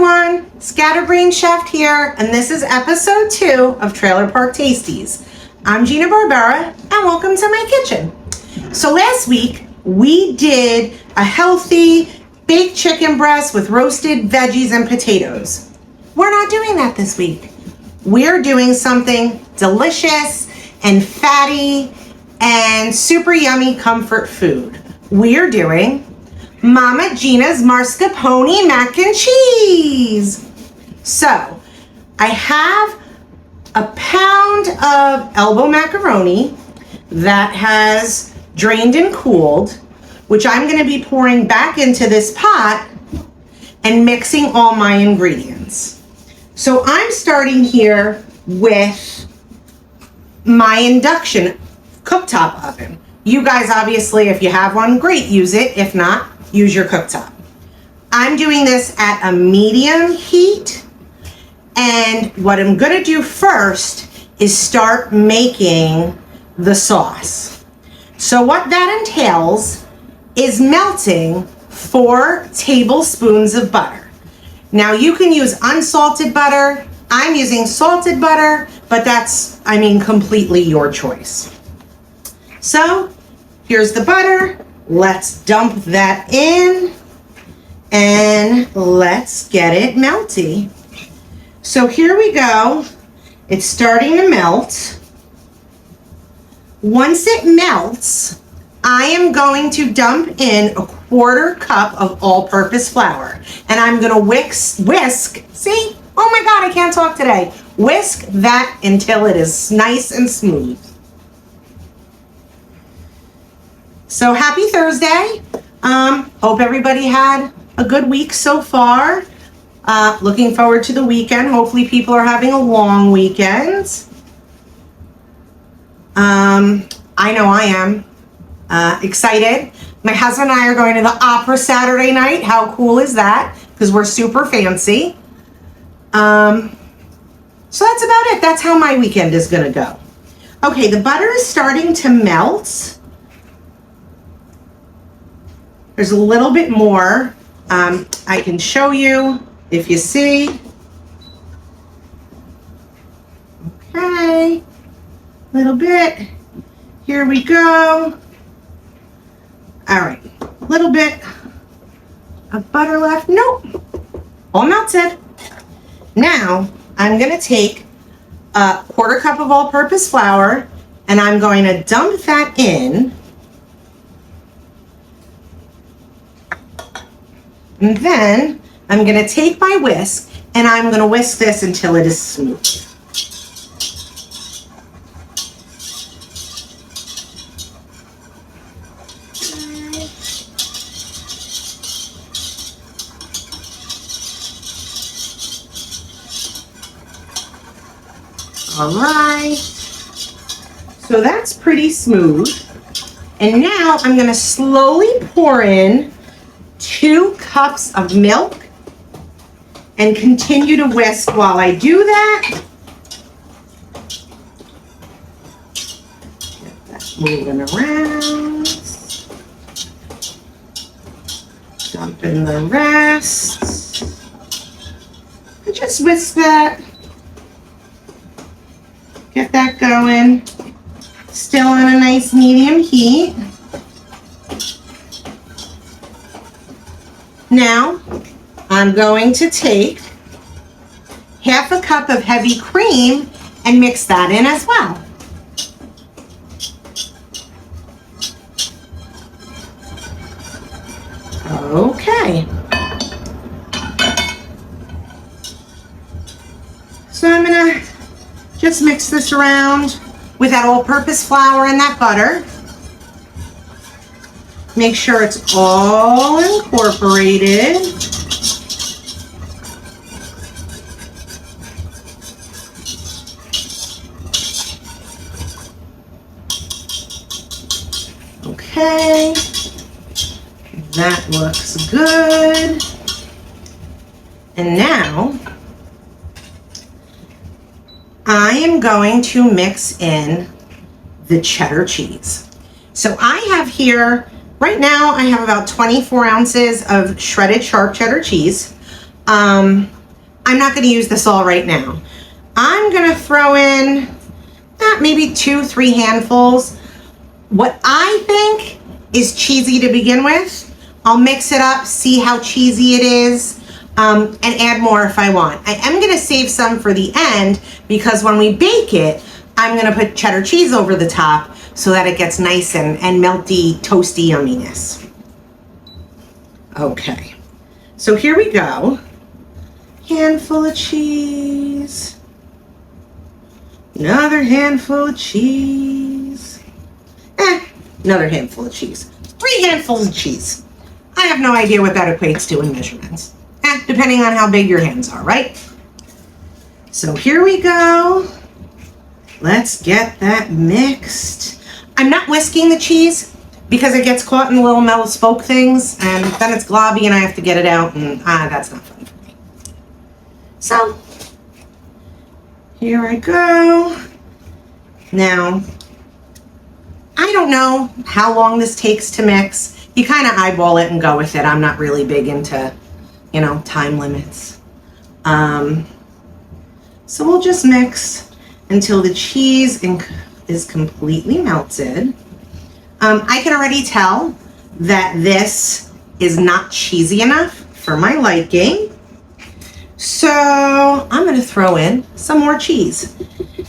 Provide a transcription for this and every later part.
everyone, Scatterbrain Chef here, and this is episode 2 of Trailer Park Tasties. I'm Jeanna Barbera, and welcome to my kitchen. So last week, we did a healthy baked chicken breast with roasted veggies and potatoes. We're not doing that this week. We're doing something delicious and fatty and super yummy comfort food. We're doing Mama Jeanna's Mascarpone mac and cheese. So, I have a pound of elbow macaroni that has drained and cooled, which I'm going to be pouring back into this pot and mixing all my ingredients. So, I'm starting here with my induction cooktop oven. You guys, obviously, if you have one, great, use it. If not, use your cooktop. I'm doing this at a medium heat, and what I'm gonna do first is start making the sauce. So what that entails is melting 4 tablespoons of butter. Now you can use unsalted butter. I'm using salted butter, but that's, completely your choice. So here's the butter. Let's dump that in and let's get it melty. So here we go. It's starting to melt. Once it melts, I am going to dump in a 1/4 cup of all-purpose flour, and I'm going to whisk. See? Oh my God, I can't talk today. Whisk that until it is nice and smooth. So happy Thursday. Hope everybody had a good week so far. Looking forward to the weekend. Hopefully people are having a long weekend. I know I am. Excited. My husband and I are going to the opera Saturday night. How cool is that? Because we're super fancy. So that's about it. That's how my weekend is going to go. Okay, the butter is starting to melt. There's a little bit more. I can show you if you see. Okay, a little bit. Here we go. All right, a little bit of butter left. Nope, all melted. Now I'm gonna take a 1/4 cup of all-purpose flour and I'm going to dump that in. And then I'm going to take my whisk and I'm going to whisk this until it is smooth. All right. So that's pretty smooth. And now I'm going to slowly pour in 2 cups of milk and continue to whisk while I do that. Get that moving around. Dump in the rest. And just whisk that. Get that going. Still on a nice medium heat. Now, I'm going to take 1/2 cup of heavy cream and mix that in as well. Okay. So I'm gonna just mix this around with that all-purpose flour and that butter. Make sure it's all incorporated. Okay, that looks good. And now I am going to mix in the cheddar cheese. So I have here, right now I have about 24 ounces of shredded sharp cheddar cheese. I'm not going to use this all right now. I'm going to throw in maybe 2-3 handfuls. What I think is cheesy to begin with. I'll mix it up, see how cheesy it is, and add more if I want. I am going to save some for the end because when we bake it, I'm going to put cheddar cheese over the top so that it gets nice and melty, toasty yumminess. Okay, so here we go. Handful of cheese. Another handful of cheese. Another handful of cheese. 3 handfuls of cheese. I have no idea what that equates to in measurements. Depending on how big your hands are, right? So here we go. Let's get that mixed. I'm not whisking the cheese because it gets caught in the little metal spoke things and then it's globby and I have to get it out and that's not fun for me. So here I go. Now, I don't know how long this takes to mix. You kind of eyeball it and go with it. I'm not really big into, time limits. So we'll just mix until the cheese is completely melted. I can already tell that this is not cheesy enough for my liking. So I'm going to throw in some more cheese.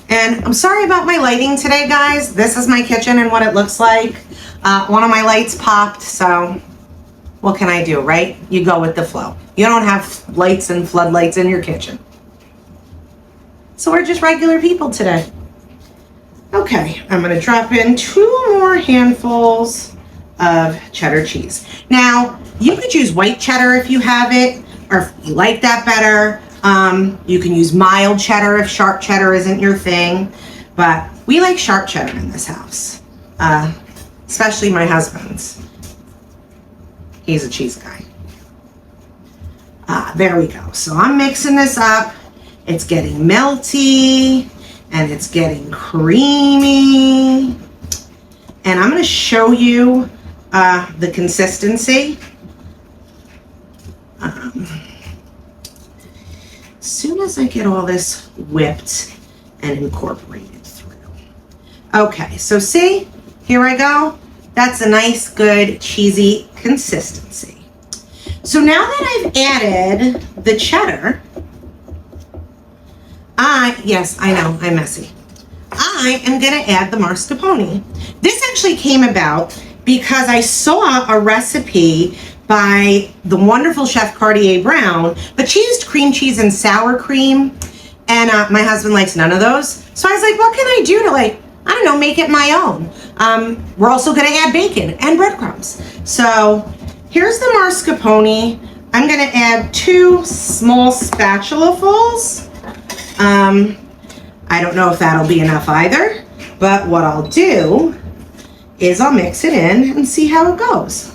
And I'm sorry about my lighting today, guys. This is my kitchen and what it looks like. One of my lights popped, so what can I do, right? You go with the flow. You don't have lights and floodlights in your kitchen. So we're just regular people today. Okay, I'm going to drop in 2 more handfuls of cheddar cheese. Now, you could use white cheddar if you have it, or if you like that better. You can use mild cheddar if sharp cheddar isn't your thing. But we like sharp cheddar in this house, especially my husband's. He's a cheese guy. There we go. So I'm mixing this up. It's getting melty and it's getting creamy. And I'm going to show you the consistency. As soon as I get all this whipped and incorporated through. Okay, so see, here I go. That's a nice, good, cheesy consistency. So now that I've added the cheddar, yes, I know, I'm messy. I am going to add the mascarpone. This actually came about because I saw a recipe by the wonderful chef Cartier Brown, but she used cream cheese and sour cream, and my husband likes none of those. So I was like, what can I do to make it my own? We're also going to add bacon and breadcrumbs. So here's the mascarpone. I'm going to add 2 small spatulafuls. I don't know if that'll be enough either, but what I'll do is I'll mix it in and see how it goes.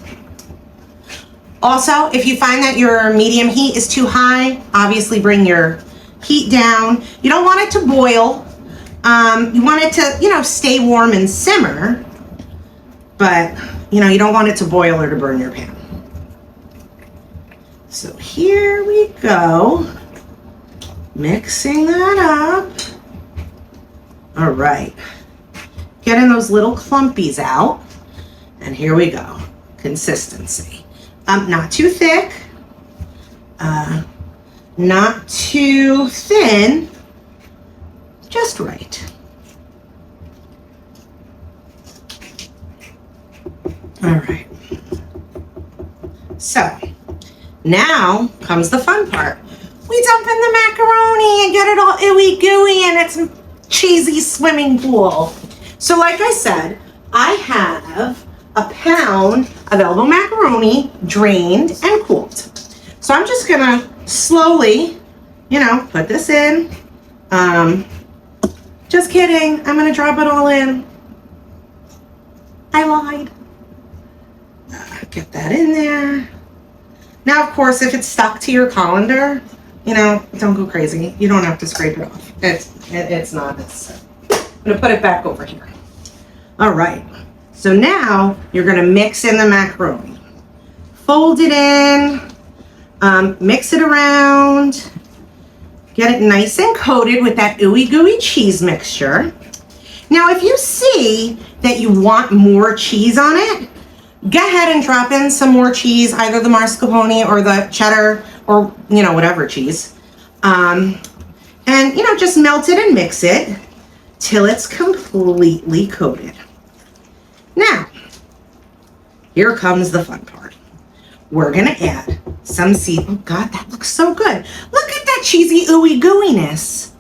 Also, if you find that your medium heat is too high, obviously bring your heat down. You don't want it to boil. You want it to, stay warm and simmer, but, you don't want it to boil or to burn your pan. So here we go. Mixing that up. All right. Getting those little clumpies out. And here we go. Consistency. Not too thick. Not too thin. Just right. All right. So, now comes the fun part. We dump in the macaroni and get it all ooey gooey in its cheesy swimming pool. So like I said, I have a pound of elbow macaroni drained and cooled. So I'm just gonna slowly, put this in. Just kidding, I'm gonna drop it all in. I lied. Get that in there. Now, of course, if it's stuck to your colander, don't go crazy. You don't have to scrape it off. It's not necessary. I'm gonna put it back over here. All right, so now you're gonna mix in the macaroni. Fold it in. Mix it around. Get it nice and coated with that ooey gooey cheese mixture. Now, if you see that you want more cheese on it, go ahead and drop in some more cheese, either the mascarpone or the cheddar or, you know, whatever cheese. And, you know, just melt it and mix it till it's completely coated. Now, here comes the fun part. We're gonna add some oh God, that looks so good. Look at that cheesy ooey gooiness.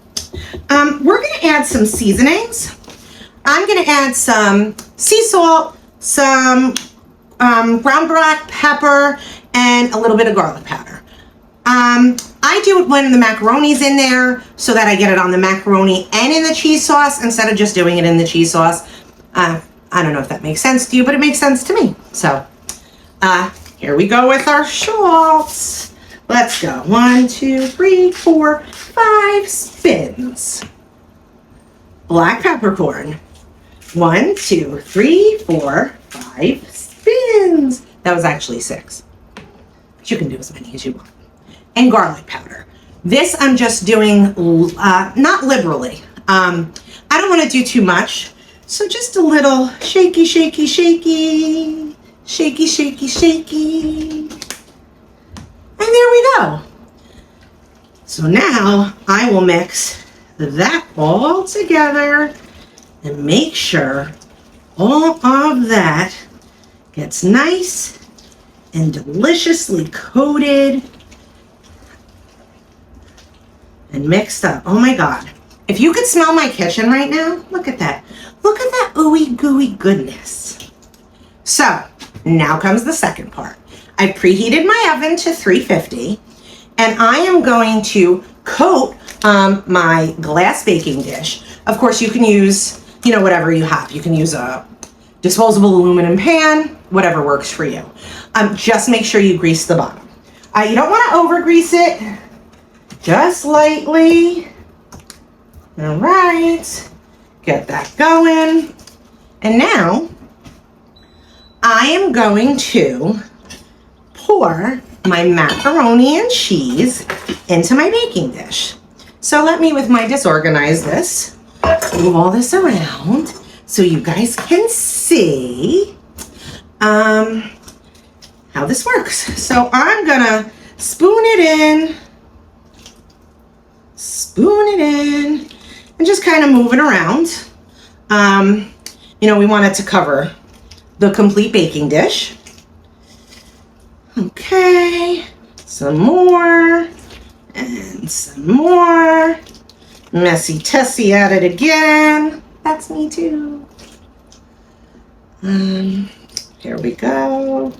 We're gonna add some seasonings. I'm gonna add some sea salt, some ground black pepper, and a little bit of garlic powder. I do it when the macaroni's in there so that I get it on the macaroni and in the cheese sauce instead of just doing it in the cheese sauce. I don't know if that makes sense to you, but it makes sense to me. So, here we go with our Schmaltz. Let's go. 1, 2, 3, 4, 5 spins. Black peppercorn. 1, 2, 3, 4, 5 spins. That was actually 6. But you can do as many as you want. And garlic powder. This I'm just doing not liberally. I don't want to do too much. So just a little shaky, shaky, shaky. Shaky, shaky, shaky. And there we go. So now I will mix that all together and make sure all of that gets nice and deliciously coated and mixed up. Oh my God. If you could smell my kitchen right now, look at that. Look at that ooey gooey goodness. So now comes the second part. I preheated my oven to 350 and I am going to coat my glass baking dish. Of course, you can use, you know, whatever you have. You can use a disposable aluminum pan, whatever works for you. Just make sure you grease the bottom. You don't want to over grease it, just lightly. All right, get that going. And now I am going to pour my macaroni and cheese into my baking dish. So let me, with my disorganized this, move all this around so you guys can see how this works. So I'm gonna spoon it in, and just kind of move it around. You know, we want it to cover the complete baking dish. Okay, some more, and some more. Messy Tessie at it again. That's me too. Here we go.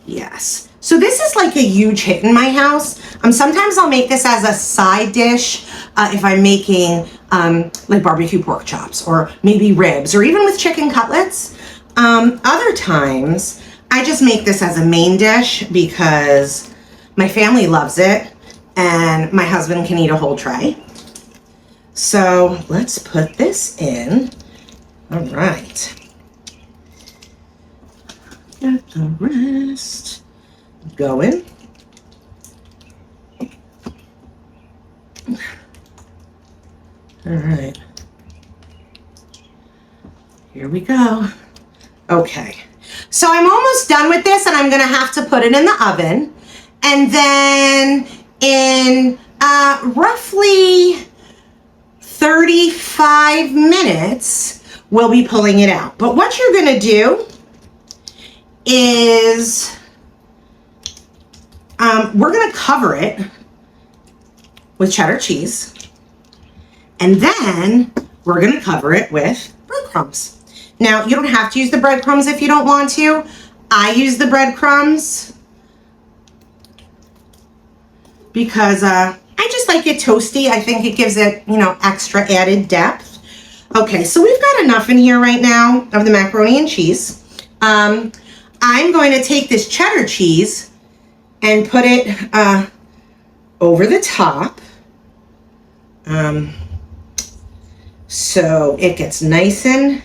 Yes. So this is like a huge hit in my house. Sometimes I'll make this as a side dish if I'm making like barbecue pork chops or maybe ribs or even with chicken cutlets. Other times I just make this as a main dish because my family loves it and my husband can eat a whole tray. So let's put this in. All right. Get the rest going. All right. Here we go. Okay. So I'm almost done with this and I'm gonna have to put it in the oven. And then in roughly 35 minutes, we'll be pulling it out. But what you're gonna do is we're gonna cover it with cheddar cheese. And then we're gonna cover it with breadcrumbs. Now, you don't have to use the breadcrumbs if you don't want to. I use the breadcrumbs because I just like it toasty. I think it gives it, you know, extra added depth. Okay, so we've got enough in here right now of the macaroni and cheese. I'm going to take this cheddar cheese and put it over the top. So it gets nice and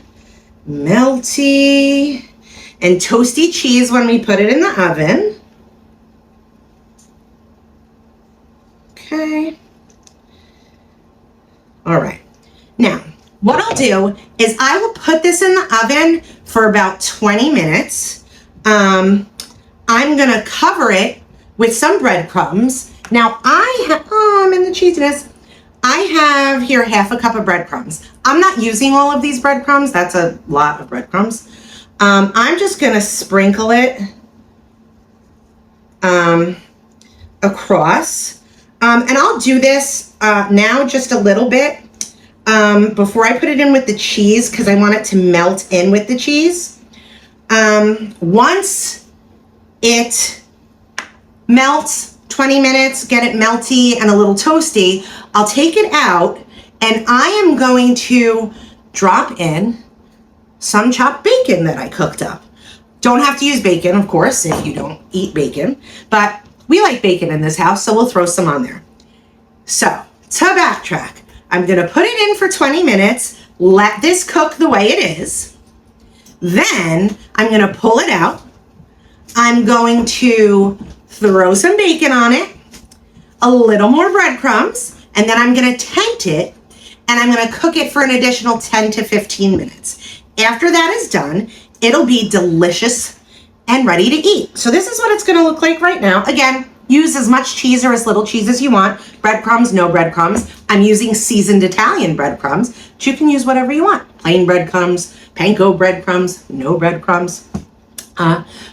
melty and toasty cheese when we put it in the oven. Okay. All right. Now, what I'll do is I will put this in the oven for about 20 minutes. I'm going to cover it with some breadcrumbs. Now, I'm in the cheesiness. I have here half a cup of breadcrumbs. I'm not using all of these breadcrumbs. That's a lot of breadcrumbs. I'm just going to sprinkle it across. And I'll do this now just a little bit before I put it in with the cheese because I want it to melt in with the cheese. Once it melts, 20 minutes, get it melty and a little toasty, I'll take it out and I am going to drop in some chopped bacon that I cooked up. Don't have to use bacon, of course, if you don't eat bacon, but we like bacon in this house, so we'll throw some on there. So, to backtrack, I'm gonna put it in for 20 minutes, let this cook the way it is. Then, I'm gonna pull it out. I'm going to throw some bacon on it, a little more breadcrumbs, and then I'm gonna tent it, and I'm gonna cook it for an additional 10 to 15 minutes. After that is done, it'll be delicious and ready to eat. So this is what it's gonna look like right now. Again, use as much cheese or as little cheese as you want. Breadcrumbs, no breadcrumbs. I'm using seasoned Italian breadcrumbs, but you can use whatever you want. Plain breadcrumbs, panko breadcrumbs, no breadcrumbs.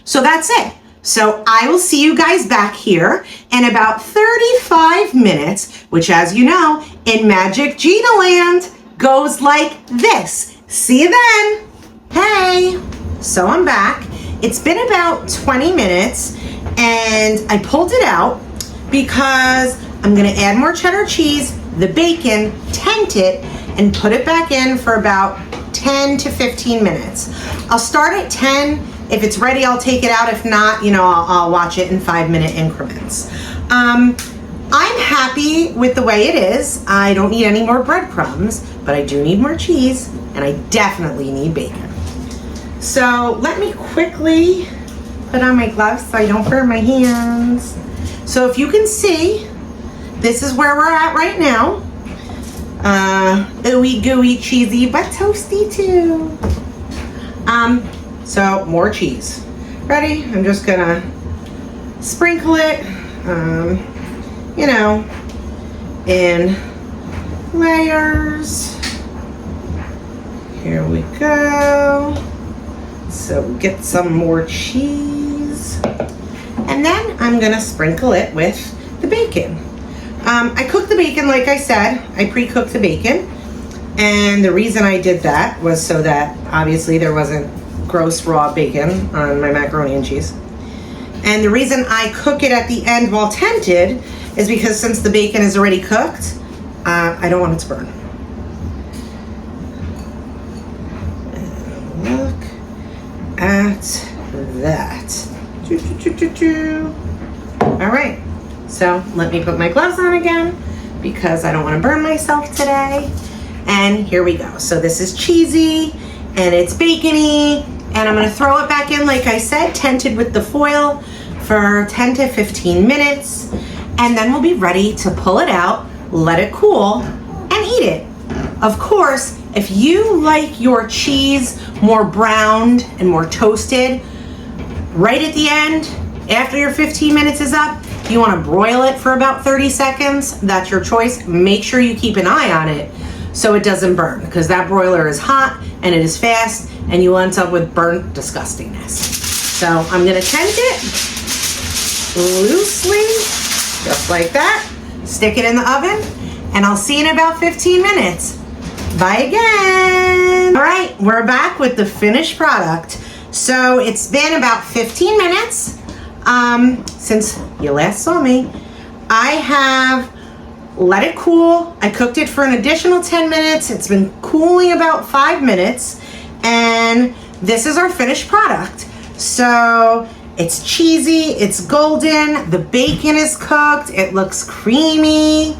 So that's it. So I will see you guys back here in about 35 minutes, which as you know, in Magic Jeanna Land goes like this. See you then. Hey, so I'm back. It's been about 20 minutes and I pulled it out because I'm gonna add more cheddar cheese, the bacon, tent it, and put it back in for about 10 to 15 minutes. I'll start at 10. If it's ready, I'll take it out. If not, I'll watch it in 5-minute increments. I'm happy with the way it is. I don't need any more breadcrumbs, but I do need more cheese, and I definitely need bacon. So let me quickly put on my gloves so I don't burn my hands. So if you can see, this is where we're at right now. Ooey gooey, cheesy, but toasty too. So more cheese. Ready? I'm just gonna sprinkle it, in layers. Here we go. So get some more cheese. And then I'm gonna sprinkle it with the bacon. I cooked the bacon, like I said. I pre-cooked the bacon. And the reason I did that was so that obviously there wasn't gross raw bacon on my macaroni and cheese. And the reason I cook it at the end while tented is because since the bacon is already cooked, I don't want it to burn. And look at that. All right, so let me put my gloves on again because I don't want to burn myself today. And here we go. So this is cheesy and it's bacony. And I'm gonna throw it back in, like I said, tented with the foil for 10 to 15 minutes. And then we'll be ready to pull it out, let it cool, and eat it. Of course, if you like your cheese more browned and more toasted, right at the end, after your 15 minutes is up, you wanna broil it for about 30 seconds, that's your choice. Make sure you keep an eye on it so it doesn't burn, because that broiler is hot and it is fast, and you end up with burnt disgustingness. So I'm gonna tent it loosely, just like that. Stick it in the oven, and I'll see you in about 15 minutes. Bye again. All right, we're back with the finished product. So it's been about 15 minutes since you last saw me. I have let it cool. I cooked it for an additional 10 minutes. It's been cooling about 5 minutes. And this is our finished product. So it's cheesy, it's golden, the bacon is cooked, it looks creamy.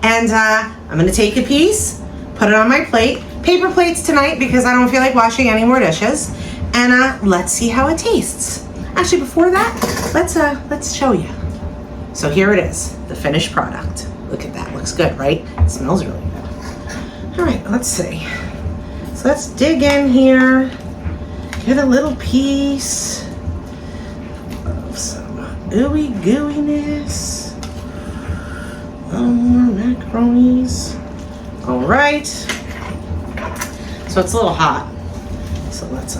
And I'm gonna take a piece, put it on my plate. Paper plates tonight because I don't feel like washing any more dishes. And let's see how it tastes. Actually, before that, let's show you. So here it is, the finished product. Look at that, looks good, right? It smells really good. All right, let's see. So let's dig in here, get a little piece of some ooey gooiness. More macaronis. All right. So it's a little hot. So let's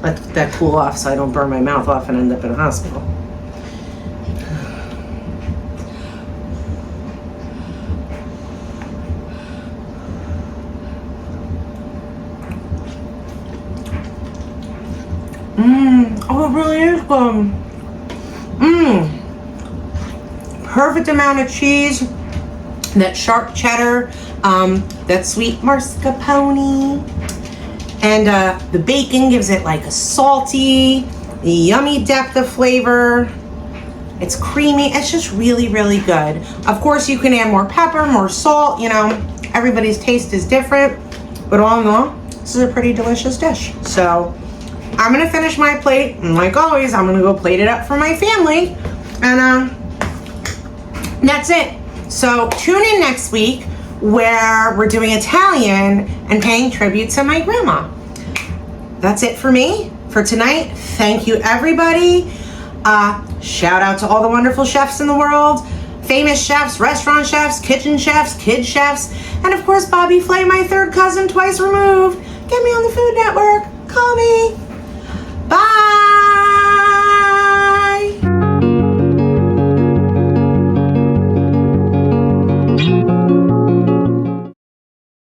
let that cool off so I don't burn my mouth off and end up in a hospital. Oh, it really is good. Perfect amount of cheese, that sharp cheddar, that sweet mascarpone, and the bacon gives it like a salty, yummy depth of flavor. It's creamy. It's just really, really good. Of course, you can add more pepper, more salt. You know, everybody's taste is different, but all in all, this is a pretty delicious dish. So I'm gonna finish my plate, and like always, I'm gonna go plate it up for my family, and that's it. So tune in next week where we're doing Italian and paying tribute to my grandma. That's it for me for tonight. Thank you, everybody. Shout out to all the wonderful chefs in the world, famous chefs, restaurant chefs, kitchen chefs, kid chefs, and of course Bobby Flay, my third cousin twice removed.